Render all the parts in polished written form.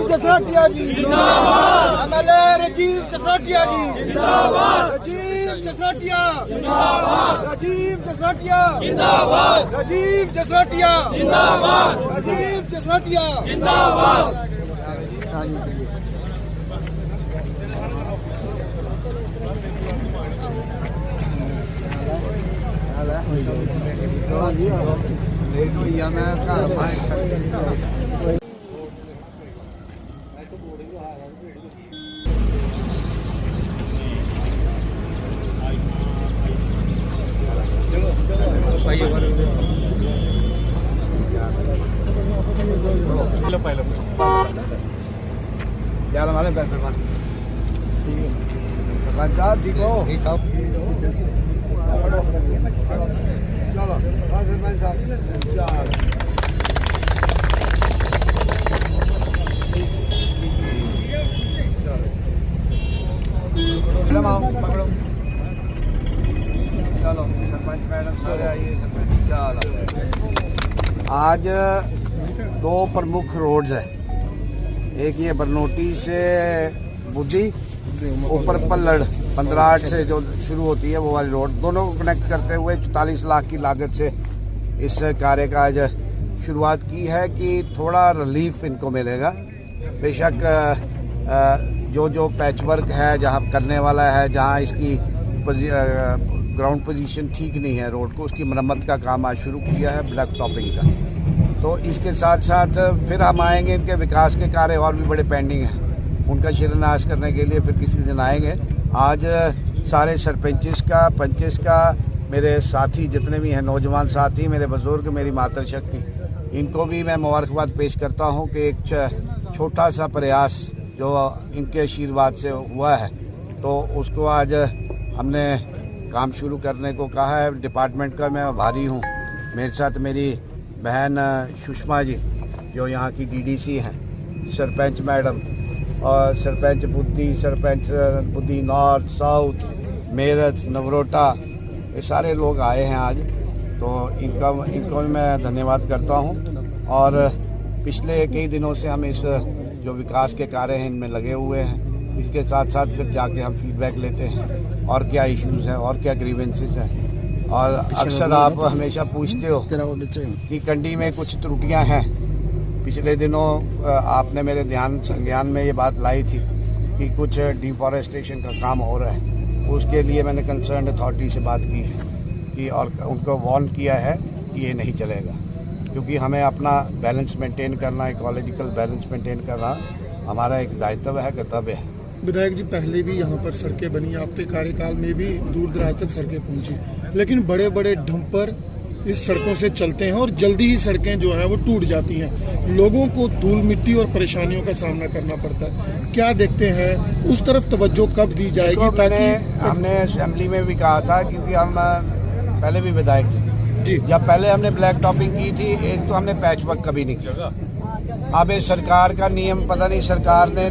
जसरोटिया जी जिंदाबाद। एमएलए राजीव जसरोटिया जी जिंदाबाद। राजीव जसरोटिया जिंदाबाद। राजीव जसरोटिया जिंदाबाद। राजीव जसरोटिया जिंदाबाद। राजीव जसरोटिया जिंदाबाद। लेट हुई है मैं घर बाहर यार हमारे पैसे मान सरपंच साहब ठीक हो चलो चलो सरपंच साहब चलो पकड़ो चलो सरपंच मैडम सारे आइए सरपंच चलो। आज दो प्रमुख रोड्स हैं, एक ये बरनोटी से बुद्धि ऊपर पल्लड़ 15 से जो शुरू होती है वो वाली रोड, दोनों को कनेक्ट करते हुए 44 लाख की लागत से इस कार्य का आज शुरुआत की है कि थोड़ा रिलीफ इनको मिलेगा। बेशक जो पैच वर्क है जहाँ करने वाला है, जहाँ इसकी ग्राउंड पोजीशन ठीक नहीं है रोड को, उसकी मरम्मत का काम आज शुरू किया है ब्लैक टॉपिंग का। तो इसके साथ साथ फिर हम आएंगे, इनके विकास के कार्य और भी बड़े पेंडिंग हैं, उनका शिलान्यास करने के लिए फिर किसी दिन आएंगे। आज सारे सरपंचेस का, पंचेस का, मेरे साथी जितने भी हैं, नौजवान साथी, मेरे बुजुर्ग, मेरी मातृशक्ति, इनको भी मैं मुबारकबाद पेश करता हूं कि एक छोटा सा प्रयास जो इनके आशीर्वाद से हुआ है तो उसको आज हमने काम शुरू करने को कहा है। डिपार्टमेंट का मैं आभारी हूं। मेरे साथ मेरी बहन सुषमा जी जो यहाँ की डीडीसी हैं, सरपंच मैडम और सरपंच बुद्धि नॉर्थ, साउथ, मेरठ, नगरोटा, ये सारे लोग आए हैं आज, तो इनको भी मैं धन्यवाद करता हूँ। और पिछले कई दिनों से हम इस जो विकास के कार्य हैं इनमें लगे हुए हैं। इसके साथ साथ फिर जाके हम फीडबैक लेते हैं और क्या इश्यूज़ हैं और क्या ग्रीवेंसेस हैं। और अक्सर आप हमेशा पूछते हो कि कंडी में कुछ त्रुटियां हैं। पिछले दिनों आपने मेरे संज्ञान में ये बात लाई थी कि कुछ डिफॉरेस्टेशन का काम हो रहा है, उसके लिए मैंने कंसर्न अथॉरिटी से बात की है कि और उनको वार्न किया है कि ये नहीं चलेगा, क्योंकि हमें अपना बैलेंस मेंटेन करना, इकोलॉजिकल बैलेंस मेंटेन करना हमारा एक दायित्व है, कर्तव्य है। विधायक जी, पहले भी यहाँ पर सड़कें बनी, आपके कार्यकाल में भी दूर दराज तक सड़कें पहुँची, लेकिन बड़े बड़े डंपर इस सड़कों से चलते हैं और जल्दी ही सड़कें जो हैं वो टूट जाती हैं। लोगों को धूल मिट्टी और परेशानियों का सामना करना पड़ता है। क्या देखते हैं, उस तरफ तवज्जो कब दी जाएगी? तो हमने असेंबली में भी कहा था, क्योंकि हम पहले भी विधायक थे जी, जब पहले हमने ब्लैक टॉपिंग की थी, एक तो हमने पैच वर्क कभी नहीं किया। अब ये सरकार का नियम, पता नहीं सरकार ने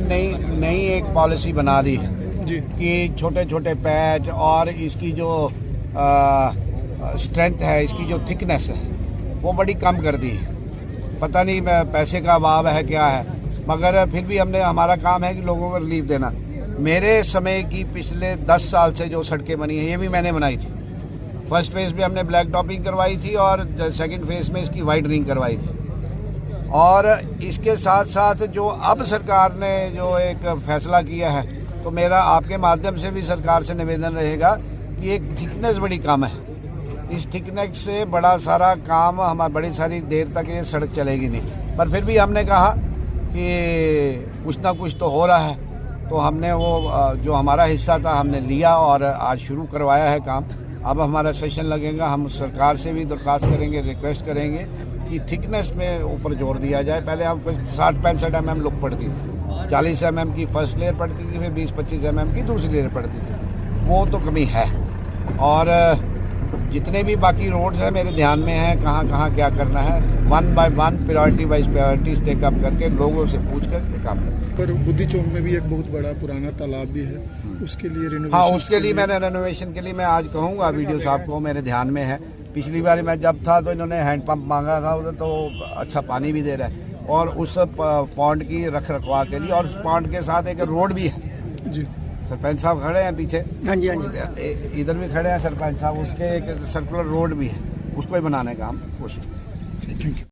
नई एक पॉलिसी बना दी है जी कि छोटे छोटे पैच और इसकी जो स्ट्रेंथ है, इसकी जो थिकनेस है वो बड़ी कम कर दी है। पता नहीं पैसे का अभाव है क्या है, मगर फिर भी हमारा काम है कि लोगों को रिलीफ देना। मेरे समय की पिछले 10 साल से जो सड़कें बनी हैं ये भी मैंने बनाई थी। फर्स्ट फेज़ में हमने ब्लैक टॉपिंग करवाई थी और सेकंड फेज़ में इसकी वाइडनिंग करवाई थी। और इसके साथ साथ जो अब सरकार ने जो एक फैसला किया है, तो मेरा आपके माध्यम से भी सरकार से निवेदन रहेगा कि एक थिकनेस बड़ी कम है। इस थिकनेस से बड़ा सारा काम बड़ी सारी देर तक ये सड़क चलेगी नहीं, पर फिर भी हमने कहा कि कुछ ना कुछ तो हो रहा है, तो हमने वो जो हमारा हिस्सा था हमने लिया और आज शुरू करवाया है काम। अब हमारा सेशन लगेगा, हम सरकार से भी दरख्वास्त करेंगे, रिक्वेस्ट करेंगे कि थिकनेस में ऊपर जोर दिया जाए। पहले हम 60-65 mm लुक पड़ती थी, 40 mm की फर्स्ट लेयर पड़ती थी, फिर 20-25 mm की दूसरी लेयर पड़ती थी, वो तो कमी है। और जितने भी बाकी रोड्स हैं मेरे ध्यान में है, कहाँ कहाँ क्या करना है, 1 by 1 priority wise priorities take up करके लोगों से पूछ करके काम करना। पर बुद्धि चौक में भी एक बहुत बड़ा पुराना तालाब भी है, उसके लिए रिनोवेशन। हाँ, उसके लिए मैंने रेनोवेशन के लिए मैं आज कहूँगा वीडियो साहब को, मेरे ध्यान में है। पिछली बार मैं जब था तो इन्होंने हैंडपम्प मांगा था उधर, तो अच्छा पानी भी दे रहा है। और उस पॉन्ड की रख रखवाव के लिए, और उस पॉन्ड के साथ एक रोड भी है। जी सरपंच साहब खड़े हैं पीछे, हाँ जी, हाँ जी। इधर भी खड़े हैं सरपंच साहब, उसके एक सर्कुलर रोड भी है, उसको ही बनाने का हम कोशिश थैंक यू।